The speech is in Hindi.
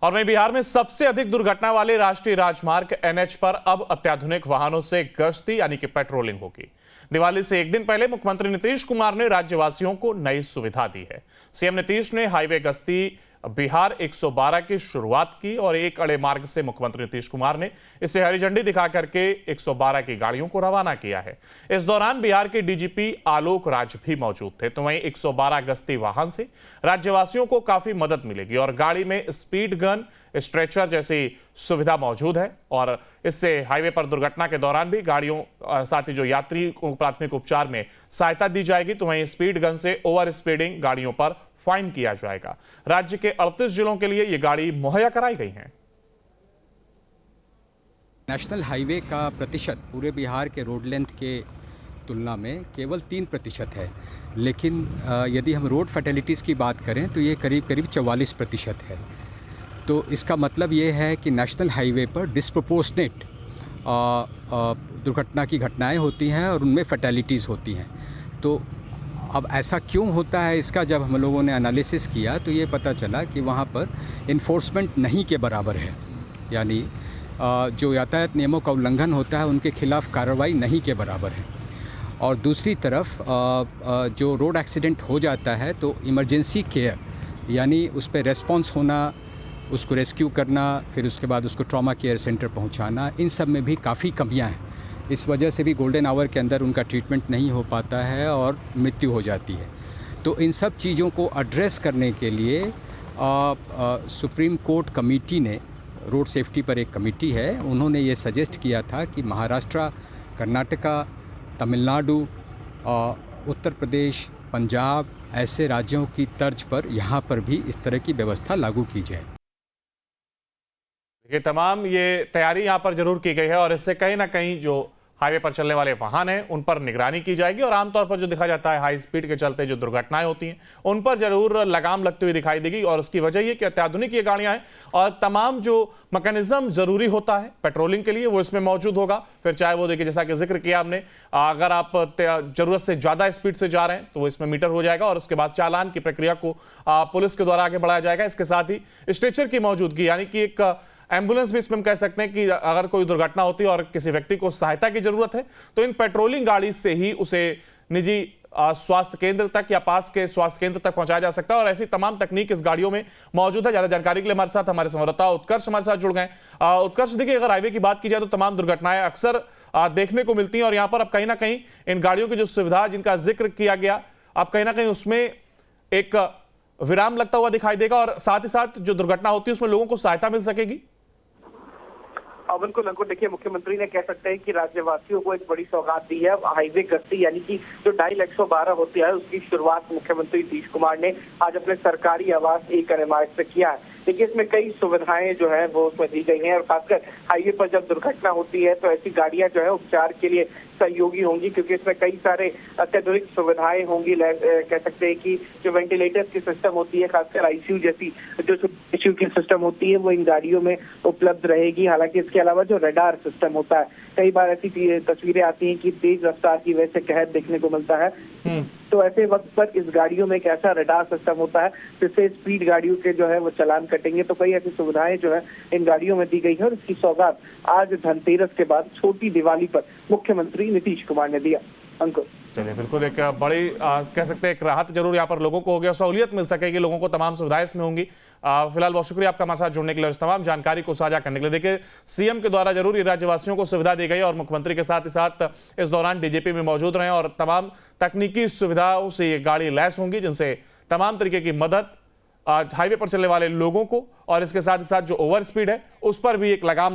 और वहीं बिहार में सबसे अधिक दुर्घटना वाले राष्ट्रीय राजमार्ग एनएच पर अब अत्याधुनिक वाहनों से गश्ती यानी कि पेट्रोलिंग होगी। दिवाली से एक दिन पहले मुख्यमंत्री नीतीश कुमार ने राज्यवासियों को नई सुविधा दी है। सीएम नीतीश ने हाईवे गश्ती बिहार 112 की शुरुआत की और एक अड़े मार्ग से मुख्यमंत्री नीतीश कुमार ने इसे हरी झंडी दिखा करके 112 की गाड़ियों को रवाना किया है। इस दौरान बिहार के डीजीपी आलोक राज भी मौजूद थे। तो वहीं 112 गश्ती वाहन से राज्यवासियों को काफी मदद मिलेगी और गाड़ी में स्पीड गन, स्ट्रेचर जैसी सुविधा मौजूद है और इससे हाईवे पर दुर्घटना के दौरान भी गाड़ियों साथ ही जो यात्री को प्राथमिक उपचार में सहायता दी जाएगी। तो वहीं स्पीड गन से ओवर स्पीडिंग गाड़ियों पर फाइन किया जाएगा। राज्य के 38 जिलों के लिए ये गाड़ी मुहैया कराई गई है। नेशनल हाईवे का प्रतिशत पूरे बिहार के रोड लेंथ के तुलना में केवल 3% है, लेकिन यदि हम रोड फैटेलिटीज़ की बात करें तो ये करीब 44% है। तो इसका मतलब ये है कि नेशनल हाईवे पर डिस्प्रोपोर्शनेट दुर्घटना की घटनाएं होती हैं और उनमें फैटेलिटीज़ होती हैं। तो अब ऐसा क्यों होता है, इसका जब हम लोगों ने एनालिसिस किया तो ये पता चला कि वहाँ पर इन्फोर्समेंट नहीं के बराबर है, यानी जो यातायात नियमों का उल्लंघन होता है उनके खिलाफ कार्रवाई नहीं के बराबर है। और दूसरी तरफ जो रोड एक्सीडेंट हो जाता है तो इमरजेंसी केयर यानी उस पर रेस्पॉन्स होना, उसको रेस्क्यू करना, फिर उसके बाद उसको ट्रॉमा केयर सेंटर पहुँचाना, इन सब में भी काफ़ी कमियाँ हैं। इस वजह से भी गोल्डन आवर के अंदर उनका ट्रीटमेंट नहीं हो पाता है और मृत्यु हो जाती है। तो इन सब चीज़ों को एड्रेस करने के लिए सुप्रीम कोर्ट कमेटी ने, रोड सेफ्टी पर एक कमेटी है, उन्होंने ये सजेस्ट किया था कि महाराष्ट्र, कर्नाटका, तमिलनाडु, उत्तर प्रदेश, पंजाब ऐसे राज्यों की तर्ज पर यहाँ पर भी इस तरह की व्यवस्था लागू की जाए। ये तमाम तैयारी यहाँ पर जरूर की गई है और इससे कहीं ना कहीं जो हाईवे पर चलने वाले वाहन हैं उन पर निगरानी की जाएगी और आमतौर पर जो देखा जाता है हाई स्पीड के चलते जो दुर्घटनाएं होती हैं उन पर जरूर लगाम लगती हुई दिखाई देगी। और उसकी वजह ये कि अत्याधुनिक ये गाड़ियां हैं और तमाम जो मैकेनिज्म जरूरी होता है पेट्रोलिंग के लिए वो इसमें मौजूद होगा। फिर चाहे वो देखिए जैसा कि जिक्र किया हमने, अगर आप जरूरत से ज्यादा स्पीड से जा रहे हैं तो वो इसमें मीटर हो जाएगा और उसके बाद चालान की प्रक्रिया को पुलिस के द्वारा आगे बढ़ाया जाएगा। इसके साथ ही स्ट्रेचर की मौजूदगी यानी कि एक एम्बुलेंस भी इसमें हम कह सकते हैं कि अगर कोई दुर्घटना होती है और किसी व्यक्ति को सहायता की जरूरत है तो इन पेट्रोलिंग गाड़ी से ही उसे निजी स्वास्थ्य केंद्र तक या पास के स्वास्थ्य केंद्र तक पहुंचाया जा सकता है और ऐसी तमाम तकनीक इस गाड़ियों में मौजूद है। ज्यादा जानकारी के लिए हमारे साथ हमारे संवाददाता उत्कर्ष हमारे साथ जुड़ गए। उत्कर्ष, देखिए अगर हाईवे की बात की जाए तो तमाम दुर्घटनाएं अक्सर देखने को मिलती हैं और यहां पर अब कहीं ना कहीं इन गाड़ियों की जो सुविधा जिनका जिक्र किया गया अब कहीं ना कहीं उसमें एक विराम लगता हुआ दिखाई देगा और साथ ही साथ जो दुर्घटना होती है उसमें लोगों को सहायता मिल सकेगी। बिल्कुल अंकुर, देखिए मुख्यमंत्री ने कह सकते हैं कि राज्यवासियों को एक बड़ी सौगात दी है। हाईवे गश्ती यानी कि जो डायल 112 होती है उसकी शुरुआत मुख्यमंत्री नीतीश कुमार ने आज अपने सरकारी आवास एक इमारत से किया है। देखिए इसमें कई सुविधाएं जो है वो उसमें दी गई हैं और खासकर हाईवे पर जब दुर्घटना होती है तो ऐसी गाड़ियां जो है उपचार के लिए सहयोगी होंगी, क्योंकि इसमें कई सारे अत्याधुनिक सुविधाएं होंगी। कह सकते हैं कि जो वेंटिलेटर्स की सिस्टम होती है, खासकर आईसीयू जैसी जो आईसीयू की सिस्टम होती है वो इन गाड़ियों में उपलब्ध रहेगी। हालांकि इसके अलावा जो रडार सिस्टम होता है, कई बार ऐसी तस्वीरें आती हैं कि तेज रफ्तार की वजह से कहर देखने को मिलता है, तो ऐसे वक्त पर इस गाड़ियों में एक ऐसा रडार सिस्टम होता है जिससे स्पीड गाड़ियों के जो है वो चालान कटेंगे। तो कई ऐसी सुविधाएं जो है इन गाड़ियों में दी गई है और इसकी सौगात आज धनतेरस के बाद छोटी दिवाली पर मुख्यमंत्री नीतीश कुमार ने दिया। अंकुर, चलिए बिल्कुल एक बड़ी कह सकते हैं एक राहत जरूर यहाँ पर लोगों को होगी और सहूलियत मिल सकेगी लोगों को, तमाम सुविधाएं इसमें होंगी। फिलहाल बहुत शुक्रिया आपका हमारे साथ जुड़ने के लिए, तमाम जानकारी को साझा करने के लिए। देखिए सीएम के द्वारा जरूर ये राज्यवासियों को सुविधा दी गई और मुख्यमंत्री के साथ ही साथ इस दौरान डीजीपी में मौजूद रहे और तमाम तकनीकी सुविधाओं से ये गाड़ी लैस होंगी जिनसे तमाम तरीके की मदद हाईवे पर चलने वाले लोगों को और इसके साथ ही साथ जो ओवर स्पीड है उस पर भी एक लगाम